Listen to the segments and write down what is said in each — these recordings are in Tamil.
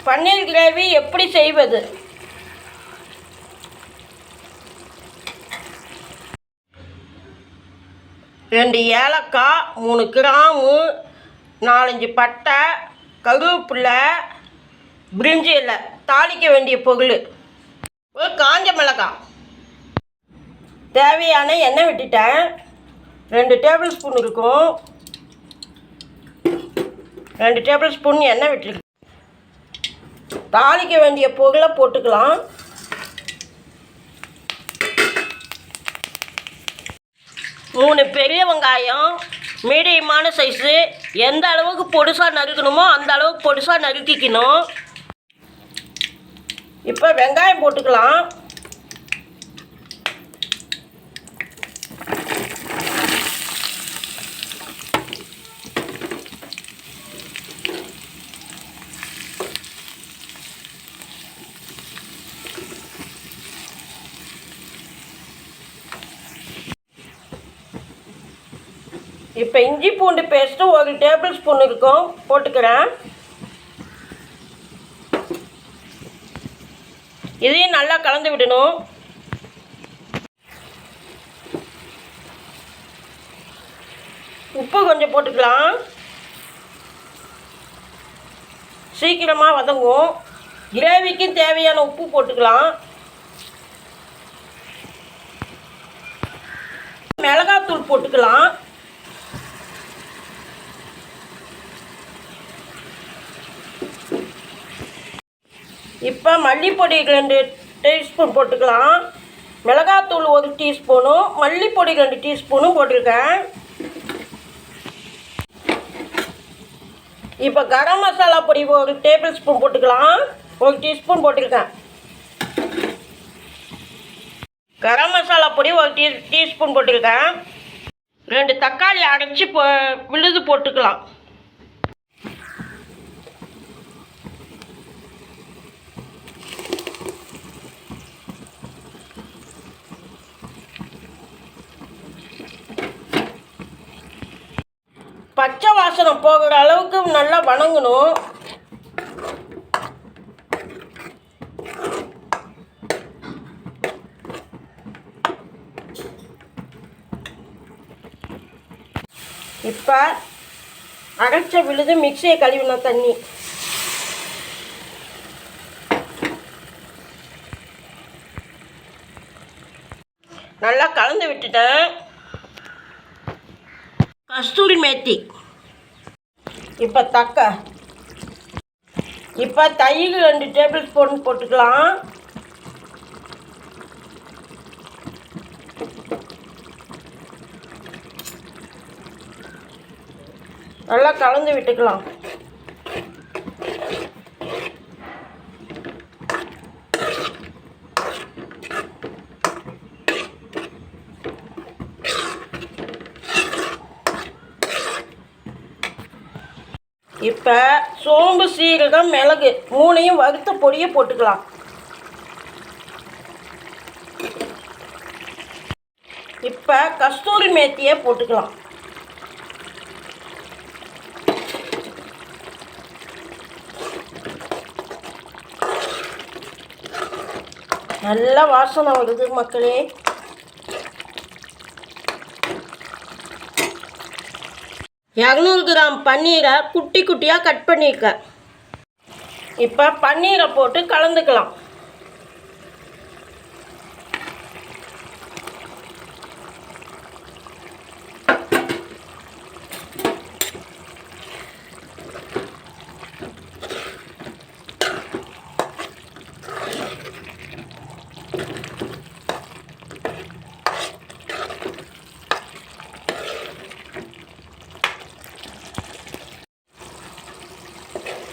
பன்னீர் கிரேவி எப்படி செய்வது? ரெண்டு ஏலக்காய், 3 கிராம்பு, 4-5 பட்டை, கருவேப்பிலை, பிரிஞ்சி இலை, தாளிக்க வேண்டிய பொருள், ஒரு காஞ்ச மிளகாய். தேவையான எண்ணெய் விட்டுட்டேன். 2 டேபிள் ஸ்பூன் இருக்கும். 2 டேபிள் ஸ்பூன் எண்ணெய் விட்டுருக்கேன். தாளிக்க வேண்டிய பொருளை போட்டுக்கலாம். மூணு பெரிய வெங்காயம், மீடியமான சைஸு. எந்த அளவுக்கு பொடுசாக நறுக்கணுமோ அந்த அளவுக்கு பொடுசாக நறுக்கிக்கணும். இப்போ வெங்காயம் போட்டுக்கலாம். இப்போ இஞ்சி பூண்டு பேஸ்ட்டு 1 டேபிள் ஸ்பூன் இருக்கும், போட்டுக்கிறேன். இதையும் நல்லா கலந்து விடணும். உப்பு கொஞ்சம் போட்டுக்கலாம். சீக்கிரமாக வதங்கும். கிரேவிக்கும் தேவையான உப்பு போட்டுக்கலாம். மிளகாத்தூள் போட்டுக்கலாம். இப்போ மல்லிப்பொடி 2 டீஸ்பூன் போட்டுக்கலாம். மிளகாத்தூள் 1 டீஸ்பூனும் மல்லிப்பொடி 2 டீஸ்பூனும் போட்டிருக்கேன். இப்போ கரம் மசாலா பொடி 1 டேபிள் ஸ்பூன் போட்டுக்கலாம். 1 டீஸ்பூன் போட்டிருக்கேன். கரம் மசாலா பொடி 1 டீஸ்பூன் போட்டிருக்கேன். 2 தக்காளி அரைச்சி விழுது போட்டுக்கலாம். பச்சை வாசனை போகிற அளவுக்கு நல்லா வணங்கணும். இப்போ அரைச்ச விழுது மிக்சியை கழுவின தண்ணி நல்லா கலந்து விட்டுட்டேன். கஸ்தூரி மேத்தி. இப்போ இப்போ தயிர் 2 டேபிள் ஸ்பூன் போட்டுக்கலாம். நல்லா கலந்து விட்டுக்கலாம். இப்போ சோம்பு, சீரகம், மிளகு 3ஐயும் வறுத்த பொடியை போட்டுக்கலாம். இப்போ கஸ்தூரி மேத்தியை போட்டுக்கலாம். நல்ல வாசனை வருது மக்களே. கிராம் பன்னீரை குட்டி குட்டியாக கட் பண்ணியிருக்கேன். இப்போ பன்னீரை போட்டு கலந்துக்கலாம்.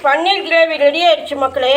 பன்னீர் கிரேவி ரெடி ஆயிடுச்சு மக்களே.